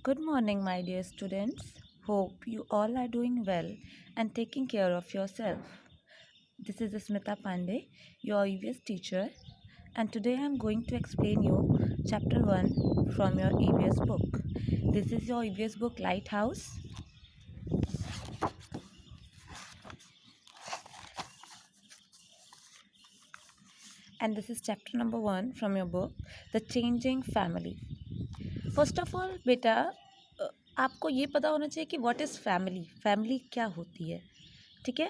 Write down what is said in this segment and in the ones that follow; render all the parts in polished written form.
Good morning, my dear students. Hope you all are doing well and taking care of yourself. This is Smita Pandey, your EVS teacher, and today I am going to explain you chapter 1 from your EVS book. This is your EVS book Lighthouse. And this is chapter number 1 from your book The Changing Family. First of all बेटा, आपको ये पता होना चाहिए कि what is family, family क्या होती है। ठीक है,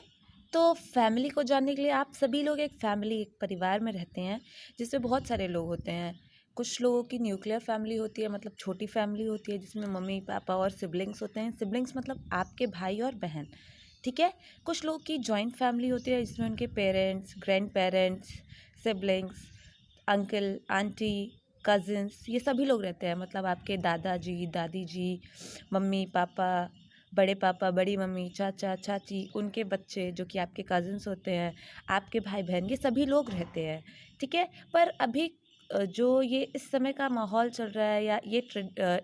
तो फैमिली को जानने के लिए आप सभी लोग एक फैमिली, एक परिवार में रहते हैं जिसमें बहुत सारे लोग होते हैं। कुछ लोगों की न्यूक्लियर फैमिली होती है, मतलब छोटी फैमिली होती है जिसमें मम्मी पापा और सिबलिंग्स होते हैं। सिबलिंग्स मतलब आपके भाई और बहन। ठीक है, कुछ लोगों की जॉइंट फैमिली होती है जिसमें उनके parents, grand parents, siblings, uncle aunty, cousins, ये सभी लोग रहते हैं। मतलब आपके दादाजी, दादी जी, मम्मी पापा, बड़े पापा, बड़ी मम्मी, चाचा चाची, उनके बच्चे जो कि आपके कज़िन्स होते हैं, आपके भाई बहन, ये सभी लोग रहते हैं। ठीक है, पर अभी जो ये इस समय का माहौल चल रहा है, या ये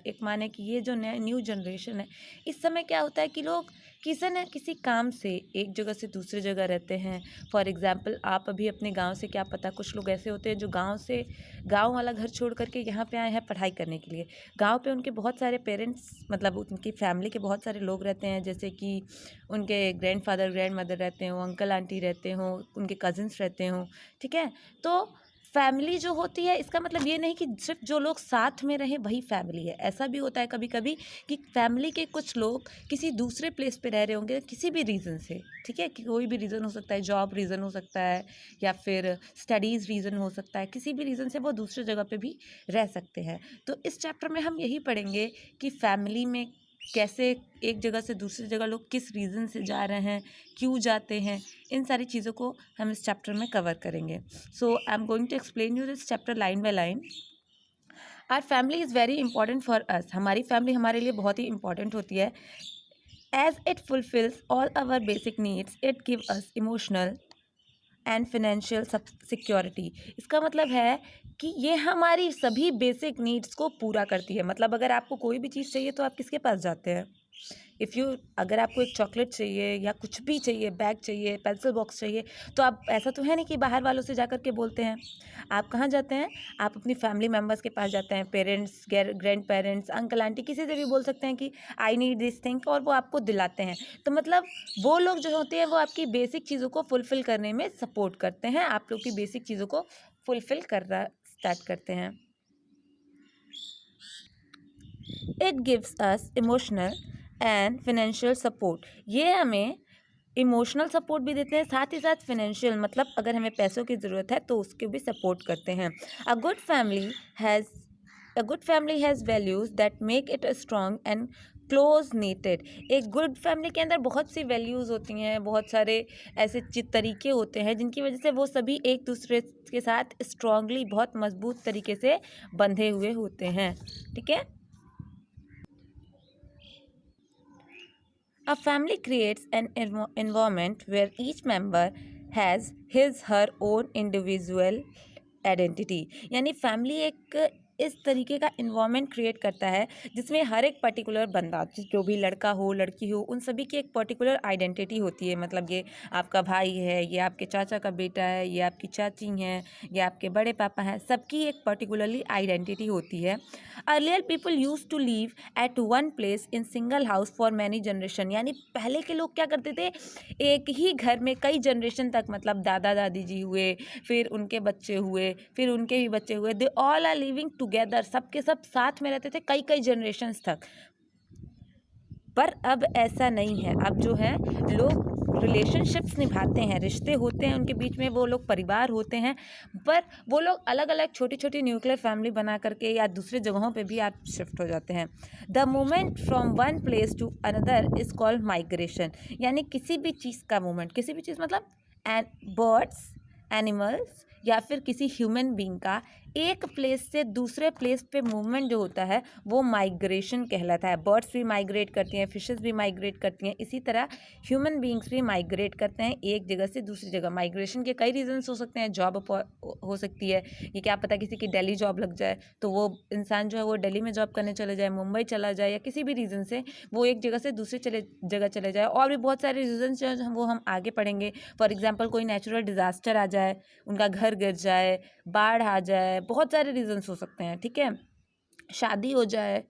एक माने कि ये जो न्यू जनरेशन है, इस समय क्या होता है कि लोग किसी न किसी काम से एक जगह से दूसरी जगह रहते हैं। फॉर एग्ज़ाम्पल, आप अभी अपने गांव से, क्या पता, कुछ लोग ऐसे होते हैं जो गांव वाला घर छोड़ करके यहाँ पे आए हैं पढ़ाई करने के लिए। गांव पे उनके बहुत सारे पेरेंट्स, मतलब उनकी फैमिली के बहुत सारे लोग रहते हैं, जैसे कि उनके ग्रैंडफादर ग्रैंड मदर रहते हों, अंकल आंटी रहते हों, उनके कज़िन्स रहते हों। ठीक है, तो फैमिली जो होती है, इसका मतलब ये नहीं कि सिर्फ जो लोग साथ में रहें वही फैमिली है। ऐसा भी होता है कभी कभी कि फैमिली के कुछ लोग किसी दूसरे प्लेस पे रह रहे होंगे किसी भी रीज़न से। ठीक है, कि कोई भी रीज़न हो सकता है, जॉब रीज़न हो सकता है, या फिर स्टडीज़ रीज़न हो सकता है, किसी भी रीज़न से वो दूसरी जगह पे भी रह सकते हैं। तो इस चैप्टर में हम यही पढ़ेंगे कि फैमिली में कैसे एक जगह से दूसरी जगह लोग किस रीज़न से जा रहे हैं, क्यों जाते हैं, इन सारी चीज़ों को हम इस चैप्टर में कवर करेंगे। So I am going to explain you this chapter line by line. Our family is very important for us. हमारी फैमिली हमारे लिए बहुत ही इंपॉर्टेंट होती है। As it fulfils all our basic needs, it give us emotional and financial security. इसका मतलब है कि ये हमारी सभी बेसिक नीड्स को पूरा करती है। मतलब अगर आपको कोई भी चीज़ चाहिए तो आप किसके पास जाते हैं? अगर आपको एक चॉकलेट चाहिए या कुछ भी चाहिए, बैग चाहिए, पेंसिल बॉक्स चाहिए, तो आप, ऐसा तो है नहीं कि बाहर वालों से जा कर के बोलते हैं। आप कहाँ जाते हैं? आप अपनी फैमिली मेम्बर्स के पास जाते हैं, parents, grand parents, uncle aunty, किसी से भी बोल सकते हैं कि आई नीड दिस थिंग, और वो आपको दिलाते हैं। तो मतलब वो लोग जो होते हैं वो आपकी बेसिक चीज़ों को फुलफ़िल करने में सपोर्ट करते हैं, आप लोग की बेसिक चीज़ों को फुलफ़िल करना स्टार्ट करते हैं। It gives us emotional and financial support. ये हमें इमोशनल सपोर्ट भी देते हैं, साथ ही साथ फिनेंशियल, मतलब अगर हमें पैसों की ज़रूरत है तो उसके भी सपोर्ट करते हैं। A good family has values that make it strong and close needed. एक गुड फैमिली के अंदर बहुत सी वैल्यूज़ होती हैं, बहुत सारे ऐसे तरीके होते हैं जिनकी वजह से वो सभी एक दूसरे के साथ स्ट्रांगली, बहुत मजबूत तरीके से बंधे हुए होते हैं। ठीक है, a family creates an environment where each member has her own individual identity. यानी फैमिली एक इस तरीके का इन्वायरमेंट क्रिएट करता है जिसमें हर एक पर्टिकुलर बंदा, जो भी लड़का हो लड़की हो, उन सभी की एक पर्टिकुलर आइडेंटिटी होती है। मतलब ये आपका भाई है, ये आपके चाचा का बेटा है, ये आपकी चाची हैं, ये आपके बड़े पापा हैं, सबकी एक पर्टिकुलरली आइडेंटिटी होती है। Earlier people use to live at one place in single house for many generation. यानी पहले के लोग क्या करते थे, एक ही घर में कई जनरेशन तक, मतलब दादा दादी जी हुए, फिर उनके बच्चे हुए, फिर उनके भी बच्चे हुए, they all are living together, सबके सब साथ में रहते थे कई कई जनरेशन्स तक। पर अब ऐसा नहीं है। अब जो है लोग रिलेशनशिप्स निभाते हैं, रिश्ते होते हैं उनके बीच में, वो लोग परिवार होते हैं, पर वो लोग अलग अलग छोटी छोटी न्यूक्लियर फैमिली बना करके या दूसरे जगहों पे भी आप शिफ्ट हो जाते हैं। The movement from one place to another is called migration. यानी किसी भी चीज़ का मूवमेंट, किसी भी चीज़ मतलब बर्ड्स, एनिमल्स, या फिर किसी ह्यूमन बीइंग का एक प्लेस से दूसरे प्लेस पे मूवमेंट जो होता है वो माइग्रेशन कहलाता है। बर्ड्स भी माइग्रेट करती हैं, फिशेस भी माइग्रेट करती हैं, इसी तरह ह्यूमन बीइंग्स भी माइग्रेट करते हैं एक जगह से दूसरी जगह। माइग्रेशन के कई रीजंस हो सकते हैं, जॉब हो सकती है, ये क्या पता किसी की दिल्ली जॉब लग जाए तो वो इंसान जो है वो दिल्ली में जॉब करने चले जाए, मुंबई चला जाए, या किसी भी रीज़न से वो एक जगह से दूसरी जगह चले जाए। और भी बहुत सारे रीजंस जो हैं वो हम आगे पढ़ेंगे। फॉर एग्जाम्पल कोई नेचुरल डिज़ास्टर आ जाए, उनका घर गिर जाए, बाढ़ आ जाए, बहुत सारे रीजंस हो सकते हैं। ठीक है, शादी हो जाए,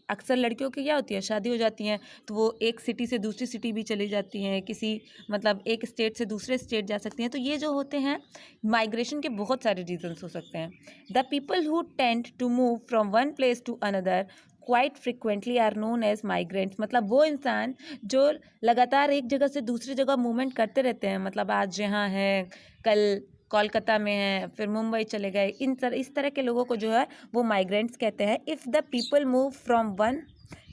अक्सर लड़कियों की क्या होती है, शादी हो जाती हैं तो वो एक सिटी से दूसरी सिटी भी चली जाती हैं, किसी मतलब एक स्टेट से दूसरे स्टेट जा सकती हैं। तो ये जो होते हैं माइग्रेशन के बहुत सारे रीजंस हो सकते हैं। The people who tend to move from one place to another quite frequently are known as migrants. मतलब वो इंसान जो लगातार एक जगह से दूसरी जगह मूवमेंट करते रहते हैं, मतलब आज यहाँ हैं, कल कोलकाता में हैं, फिर मुंबई चले गए, इस तरह के लोगों को जो है वो माइग्रेंट्स कहते हैं। If the people move from one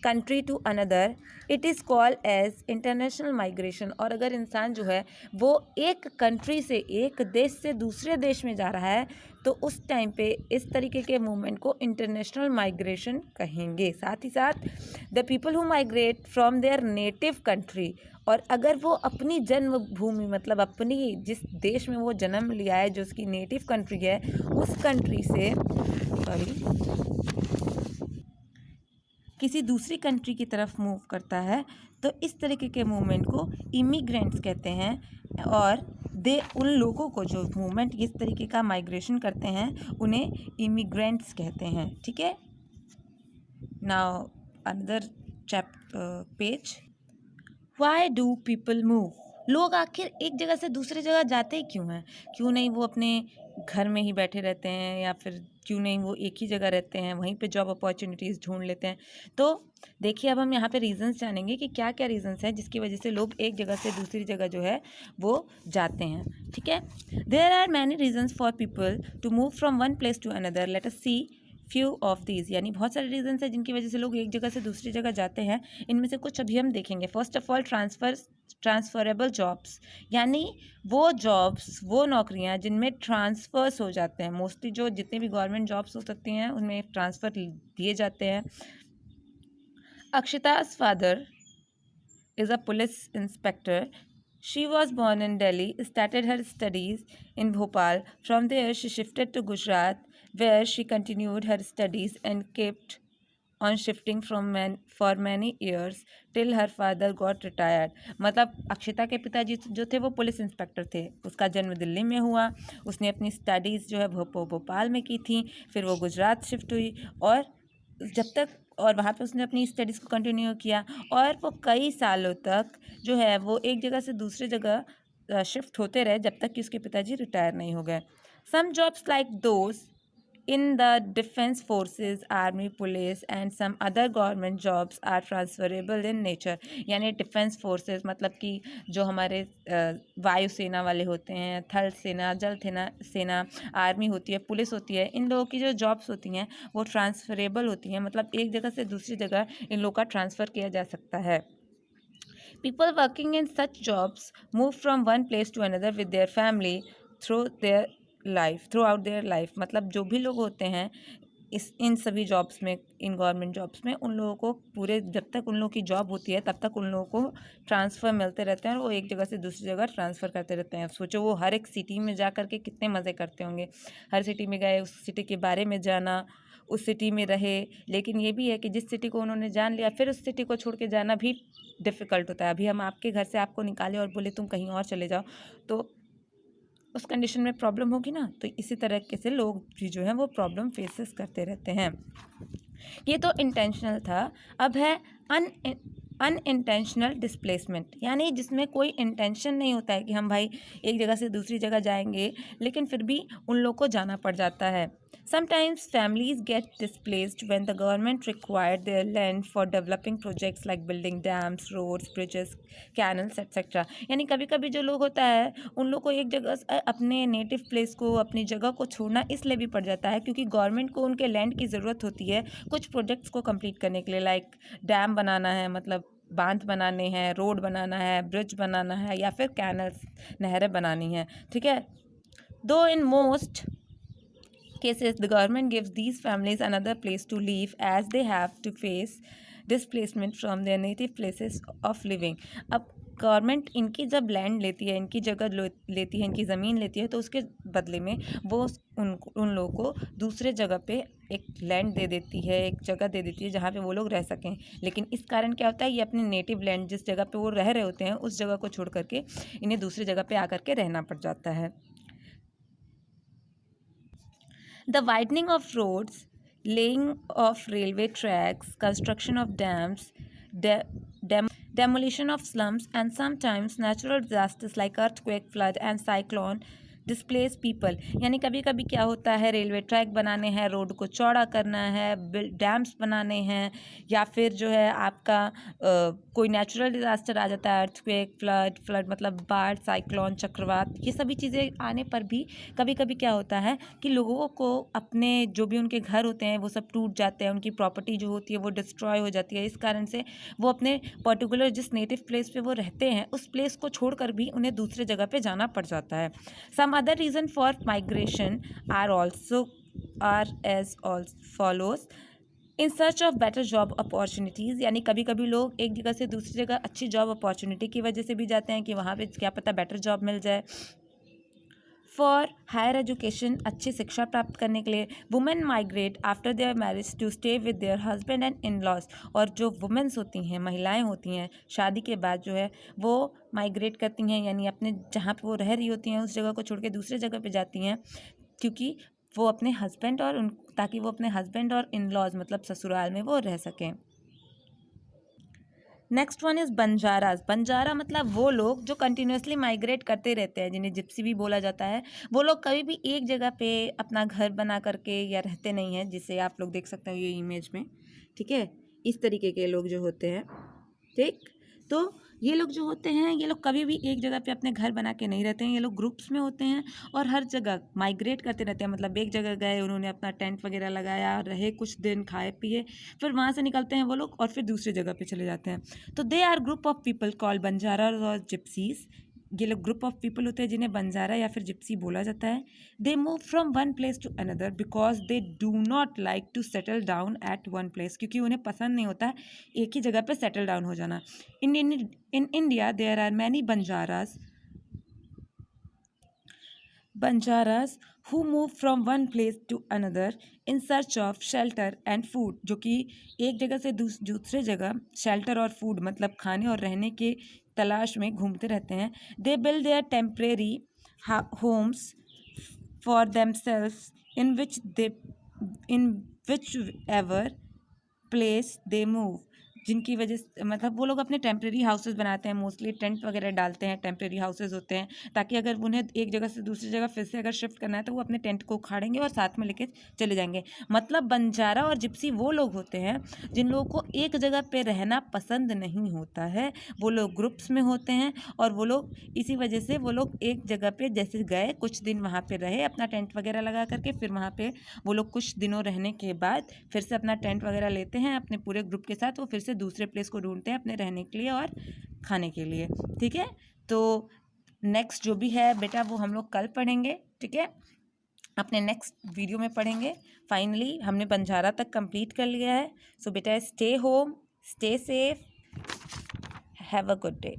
country to another it is called as international migration. और अगर इंसान जो है वो एक कंट्री से, एक देश से दूसरे देश में जा रहा है तो उस टाइम पे इस तरीके के मूवमेंट को इंटरनेशनल माइग्रेशन कहेंगे। साथ ही साथ the people who migrate from there native country, और अगर वो अपनी जन्मभूमि मतलब अपनी जिस देश में वो जन्म लिया है, जो उसकी नेटिव कंट्री है, उस कंट्री से किसी दूसरी कंट्री की तरफ मूव करता है तो इस तरीके के मूवमेंट को इमिग्रेंट्स कहते हैं। और उन लोगों को जो मूवमेंट इस तरीके का माइग्रेशन करते हैं उन्हें इमिग्रेंट्स कहते हैं। ठीक है, now another page. Why do people move? लोग आखिर एक जगह से दूसरी जगह जाते ही क्यों हैं? क्यों नहीं वो अपने घर में ही बैठे रहते हैं, या फिर क्यों नहीं वो एक ही जगह रहते हैं, वहीं पे जॉब अपॉर्चुनिटीज़ ढूंढ लेते हैं? तो देखिए, अब हम यहाँ पे रीजंस जानेंगे कि क्या क्या रीजंस हैं जिसकी वजह से लोग एक जगह से दूसरी जगह जो है वो जाते हैं। ठीक है, there are many reasons for people to move from one place to another. Let us see few of these. यानी बहुत सारे रीजंस हैं जिनकी वजह से लोग एक जगह से दूसरी जगह जाते हैं। इनमें से कुछ अभी हम देखेंगे। First of all transferable jobs, यानी वो जॉब्स, वो नौकरियां जिनमें ट्रांसफ़र्स हो जाते हैं। मोस्टली जो जितने भी गवर्नमेंट जॉब्स हो सकती हैं उनमें ट्रांसफ़र दिए जाते हैं। Akshita's father is a police inspector. She was born in Delhi, started her studies in Bhopal. From there, she shifted to Gujarat, where she continued her studies and kept on shifting for many years till her father got retired. मतलब अक्षिता के पिताजी जो थे वो police inspector थे। उसका जन्म दिल्ली में हुआ, उसने अपनी स्टडीज़ जो है भोपाल में की थी, फिर वो गुजरात शिफ्ट हुई, और जब तक और वहाँ पे उसने अपनी स्टडीज़ को कंटिन्यू किया, और वो कई सालों तक जो है वो एक जगह से दूसरी जगह शिफ्ट होते रहे जब तक कि उसके पिताजी रिटायर नहीं हो गए। Some jobs like those in the defense forces, army, police and some other government jobs are transferable in nature. यानी डिफेंस फोर्सेस मतलब कि जो हमारे वायुसेना वाले होते हैं, थल सेना, जल सेना, आर्मी होती है, पुलिस होती है, इन लोगों की जो जॉब्स होती हैं वो ट्रांसफरेबल होती हैं। मतलब एक जगह से दूसरी जगह इन लोगों का ट्रांसफ़र किया जा सकता है। People working in such jobs move from one place to another with their family through out their life. मतलब जो भी लोग होते हैं इन सभी जॉब्स में, इन गवर्नमेंट जॉब्स में, उन लोगों को पूरे जब तक उन लोगों की जॉब होती है तब तक उन लोगों को ट्रांसफ़र मिलते रहते हैं, और वो एक जगह से दूसरी जगह ट्रांसफ़र करते रहते हैं। सोचो वो हर एक सिटी में जा कर के कितने मज़े करते होंगे। हर सिटी में गए, उस सिटी के बारे में जाना, उस सिटी में रहे। लेकिन ये भी है कि जिस सिटी को उन्होंने जान लिया फिर उस सिटी को छोड़ के जाना भी डिफ़िकल्ट होता है। अभी हम आपके घर से आपको निकालें और बोले तुम कहीं और चले जाओ, तो उस कंडीशन में प्रॉब्लम होगी ना। तो इसी तरीके से लोग भी जो है वो प्रॉब्लम फेसेस करते रहते हैं। ये तो इंटेंशनल था। अब है अनइंटेंशनल डिस्प्लेसमेंट, यानी जिसमें कोई इंटेंशन नहीं होता है कि हम भाई एक जगह से दूसरी जगह जाएंगे, लेकिन फिर भी उन लोग को जाना पड़ जाता है। Sometimes families get displaced when the government required their land for developing projects like building dams, roads, bridges, canals, etc. यानी कभी कभी जो लोग होता है उन लोग को एक जगह अपने नेटिव प्लेस को, अपनी जगह को छोड़ना इसलिए भी पड़ जाता है क्योंकि गवर्नमेंट को उनके लैंड की ज़रूरत होती है कुछ प्रोजेक्ट्स को कंप्लीट करने के लिए। लाइक डैम बनाना है, मतलब बांध बनाने हैं, रोड बनाना है, ब्रिज बनाना है, या फिर कैनल्स, नहरें बनानी हैं। ठीक है, though in most cases the government gives these families another place to live as they have to face displacement from their native places of living. अब गवर्नमेंट इनकी जब लैंड लेती है, इनकी जगह लेती है, इनकी ज़मीन लेती है, तो उसके बदले में वो उन लोगों को दूसरे जगह पे एक लैंड दे देती है, एक जगह दे देती है जहाँ पे वो लोग रह सकें। लेकिन इस कारण क्या होता है, ये अपने नेटिव लैंड जिस जगह पे वो रह रहे होते हैं उस जगह को छोड़ करके इन्हें दूसरी जगह पे आकर के रहना पड़ जाता है। The widening of roads, laying of railway tracks, construction of dams, demolition of slums, and sometimes natural disasters like earthquake, flood, and cyclone displace people. यानी कभी कभी क्या होता है, रेलवे ट्रैक बनाने हैं, रोड को चौड़ा करना है, डैम्स बनाने हैं, या फिर जो है आपका कोई नेचुरल डिज़ास्टर आ जाता है, अर्थक्वेक, फ्लड मतलब बाढ़, साइक्लोन, चक्रवात, ये सभी चीज़ें आने पर भी कभी कभी क्या होता है कि लोगों को अपने जो भी उनके घर होते हैं वो सब टूट जाते हैं, उनकी प्रॉपर्टी जो होती है वो डिस्ट्रॉय हो जाती है। इस कारण से वो अपने पर्टिकुलर जिस नेटिव प्लेस पे वो रहते हैं उस प्लेस को छोड़कर भी उन्हें दूसरे जगह पे जाना पड़ जाता है। सम other reason for migration are as follows: in search of better job opportunities, यानी कभी कभी लोग एक जगह से दूसरी जगह अच्छी जॉब अपॉर्चुनिटी की वजह से भी जाते हैं कि वहाँ पे क्या पता बेटर जॉब मिल जाए। फॉर हायर एजुकेशन, अच्छी शिक्षा प्राप्त करने के लिए। Women migrate after their marriage to stay with their husband and in laws, और जो वुमेन्स होती हैं, महिलाएं होती हैं, शादी के बाद जो है वो माइग्रेट करती हैं, यानी अपने जहाँ पे वो रह रही होती हैं उस जगह को छोड़ के दूसरे जगह पे जाती हैं, क्योंकि वो अपने हस्बैंड और ताकि वो अपने हस्बैंड और इन लॉज मतलब ससुराल में वो रह सकें। Next one is Banjaras. Banjara मतलब वो लोग जो कंटिन्यूसली माइग्रेट करते रहते हैं, जिन्हें जिप्सी भी बोला जाता है। वो लोग कभी भी एक जगह पे अपना घर बना करके या रहते नहीं हैं, जिसे आप लोग देख सकते हो ये इमेज में, ठीक है। इस तरीके के लोग जो होते हैं, ठीक, तो ये लोग जो होते हैं ये लोग कभी भी एक जगह पे अपने घर बना के नहीं रहते हैं। ये लोग ग्रुप्स में होते हैं और हर जगह माइग्रेट करते रहते हैं। मतलब एक जगह गए, उन्होंने अपना टेंट वगैरह लगाया, रहे कुछ दिन, खाए पिए, फिर वहाँ से निकलते हैं वो लोग और फिर दूसरी जगह पे चले जाते हैं। तो they are group of people called Banjara और जिप्सीज। ये लोग ग्रुप ऑफ पीपल होते हैं जिन्हें बंजारा या फिर जिप्सी बोला जाता है। They move from one place to another because they do not like to settle down at one place, क्योंकि उन्हें पसंद नहीं होता एक ही जगह पे सेटल डाउन हो जाना। In India there are many Banjaras who move from one place to another in search of shelter and food, जो कि एक जगह से दूसरे जगह शेल्टर और फूड मतलब खाने और रहने के तलाश में घूमते रहते हैं। They build their temporary Holmes for themselves in which ever place they move, जिनकी वजह से मतलब वो लोग अपने टेम्प्रेरी हाउसेस बनाते हैं, मोस्टली टेंट वगैरह डालते हैं, टेम्प्रेरी हाउसेस होते हैं, ताकि अगर उन्हें एक जगह से दूसरी जगह फिर से अगर शिफ्ट करना है तो वो अपने टेंट को उखाड़ेंगे और साथ में लेके चले जाएंगे। मतलब बंजारा और जिप्सी वो लोग होते हैं जिन लोगों को एक जगह पे रहना पसंद नहीं होता है। वो लोग ग्रुप्स में होते हैं और वो लोग इसी वजह से वो लोग एक जगह पे जैसे गए, कुछ दिन वहाँ पे रहे अपना टेंट वगैरह लगा करके, फिर वहाँ पे वो लोग कुछ दिनों रहने के बाद फिर से अपना टेंट वगैरह लेते हैं अपने पूरे ग्रुप के साथ, वो फिर से दूसरे प्लेस को ढूंढते हैं अपने रहने के लिए और खाने के लिए, ठीक है। तो नेक्स्ट जो भी है बेटा वो हम लोग कल पढ़ेंगे, ठीक है, अपने नेक्स्ट वीडियो में पढ़ेंगे। फाइनली हमने बंजारा तक कंप्लीट कर लिया है। सो बेटा stay home, stay safe, have a good day.